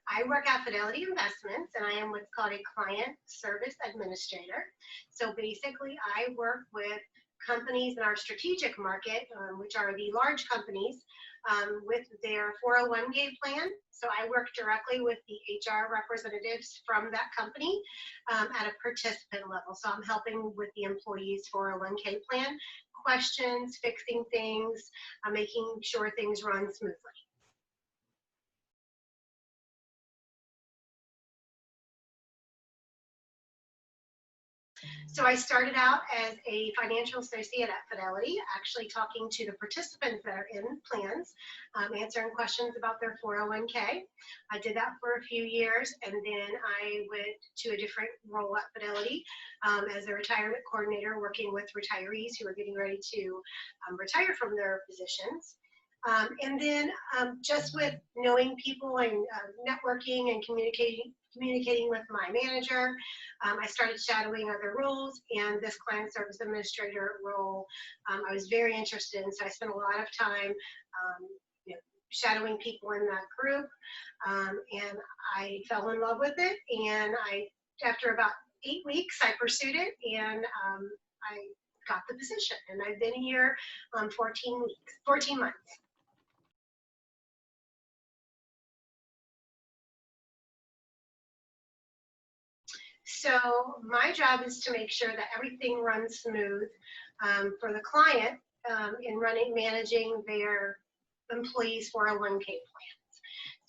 I work at Fidelity Investments, and I am what's called a client service administrator. So basically, I work with companies in our strategic market, which are the large companies, with their 401k plan. So I work directly with the HR representatives from that company at a participant level. So I'm helping with the employees' 401k plan, questions, fixing things, making sure things run smoothly. So I started out as a financial associate at Fidelity, actually talking to the participants that are in plans, answering questions about their 401k. I did that for a few years, and then I went to a different role at Fidelity as a retirement coordinator, working with retirees who are getting ready to retire from their positions. And then just with knowing people and networking and communicating with my manager, I started shadowing other roles, and this client service administrator role I was very interested in, so I spent a lot of time shadowing people in that group, and I fell in love with it, and after about 8 weeks, I pursued it, and I got the position, and I've been here 14 months. So my job is to make sure that everything runs smooth for the client in managing their employees' 401k plans.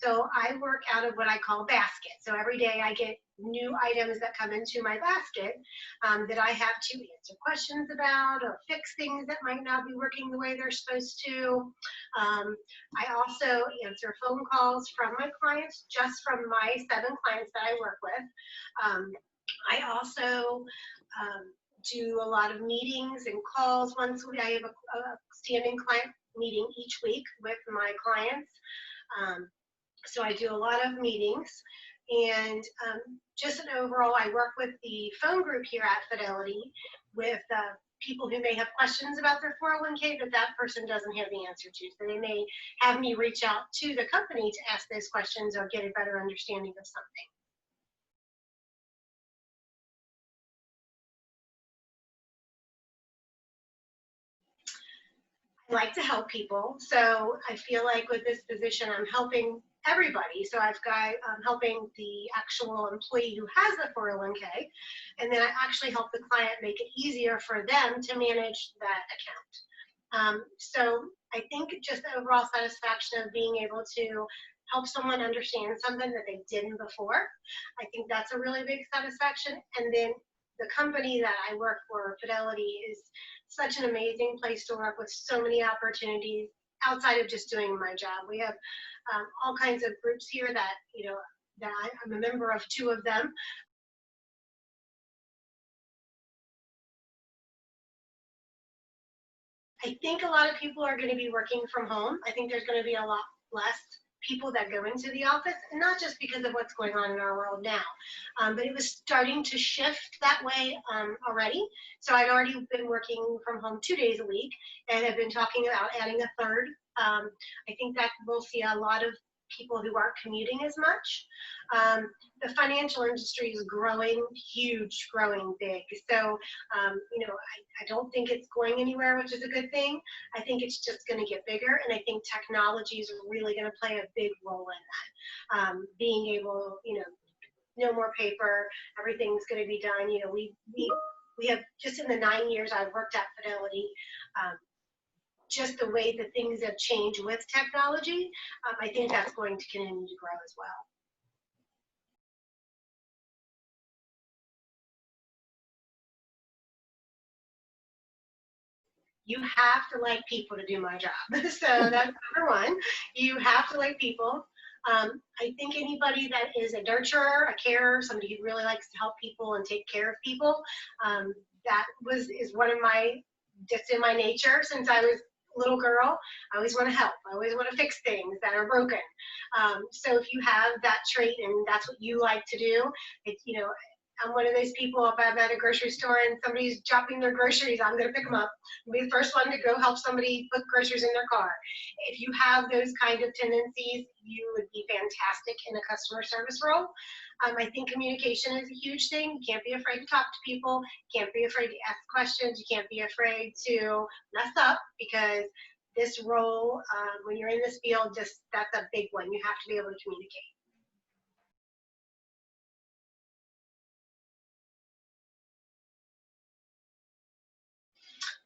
So I work out of what I call a basket. So every day I get new items that come into my basket that I have to answer questions about or fix things that might not be working the way they're supposed to. I also answer phone calls from my clients, just from my 7 clients that I work with. I also do a lot of meetings and calls. Once a week, I have a standing client meeting each week with my clients. So I do a lot of meetings. And just an overall, I work with the phone group here at Fidelity with people who may have questions about their 401k, but that person doesn't have the answer to. So they may have me reach out to the company to ask those questions or get a better understanding of something. I like to help people, so I feel like with this position, I'm helping everybody. So I'm helping the actual employee who has the 401k, and then I actually help the client make it easier for them to manage that account. So I think just the overall satisfaction of being able to help someone understand something that they didn't before, I think that's a really big satisfaction. And then the company that I work for, Fidelity, is such an amazing place to work with so many opportunities outside of just doing my job. We have all kinds of groups here that, that I'm a member of 2 of them. I think a lot of people are going to be working from home. I think there's going to be a lot less people that go into the office, and not just because of what's going on in our world now, but it was starting to shift that way already. So I'd already been working from home 2 days a week, and have been talking about adding a third. I think that we'll see a lot of people who aren't commuting as much. The financial industry is growing huge, growing big. So, I don't think it's going anywhere, which is a good thing. I think it's just going to get bigger, and I think technology is really going to play a big role in that. Being able, no more paper, everything's going to be done. We have, just in the 9 years I've worked at Fidelity, just the way that things have changed with technology, I think that's going to continue to grow as well. You have to like people to do my job. So that's number one. You have to like people. I think anybody that is a nurturer, a carer, somebody who really likes to help people and take care of people, is one of my, just in my nature since I was a little girl. I always want to help. I always want to fix things that are broken. So if you have that trait and that's what you like to do, I'm one of those people, if I'm at a grocery store and somebody's dropping their groceries, I'm going to pick them up. I'll be the first one to go help somebody put groceries in their car. If you have those kind of tendencies, you would be fantastic in a customer service role. I think communication is a huge thing. You can't be afraid to talk to people. You can't be afraid to ask questions. You can't be afraid to mess up, because this role, when you're in this field, that's a big one. You have to be able to communicate.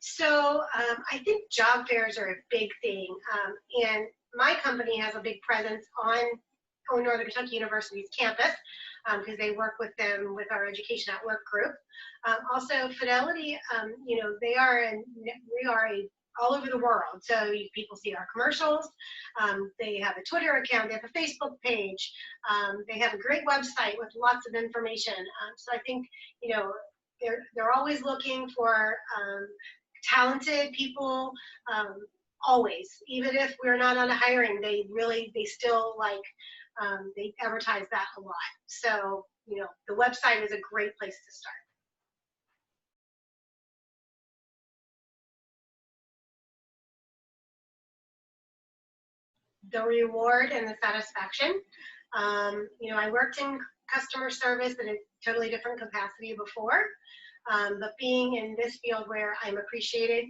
So I think job fairs are a big thing, and my company has a big presence on Northern Kentucky University's campus, because they work with them with our Education at Work group. Also, Fidelity, they are we are all over the world. So people see our commercials. They have a Twitter account. They have a Facebook page. They have a great website with lots of information. So I think they're always looking for talented people, always. Even if we're not on a hiring, they still they advertise that a lot. So the website is a great place to start. The reward and the satisfaction. I worked in customer service in a totally different capacity before, but being in this field where I'm appreciated,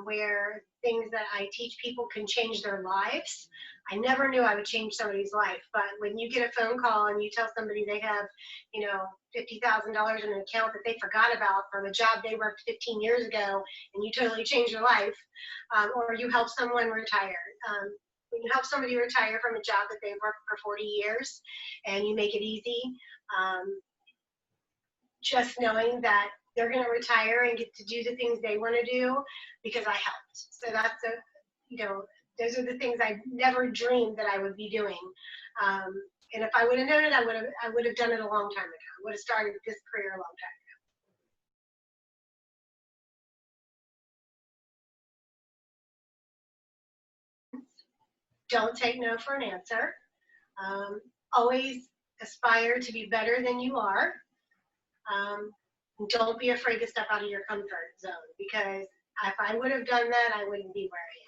where things that I teach people can change their lives. I never knew I would change somebody's life, but when you get a phone call and you tell somebody they have, $50,000 in an account that they forgot about from a job they worked 15 years ago, and you totally change their life, or you help someone retire. When you help somebody retire from a job that they've worked for 40 years and you make it easy, just knowing that they're going to retire and get to do the things they want to do because I helped. So those are the things I never dreamed that I would be doing. And if I would have known it, I would have done it a long time ago. I would have started this career a long time. Don't take no for an answer. Always aspire to be better than you are. Don't be afraid to step out of your comfort zone, because if I would have done that, I wouldn't be where I am.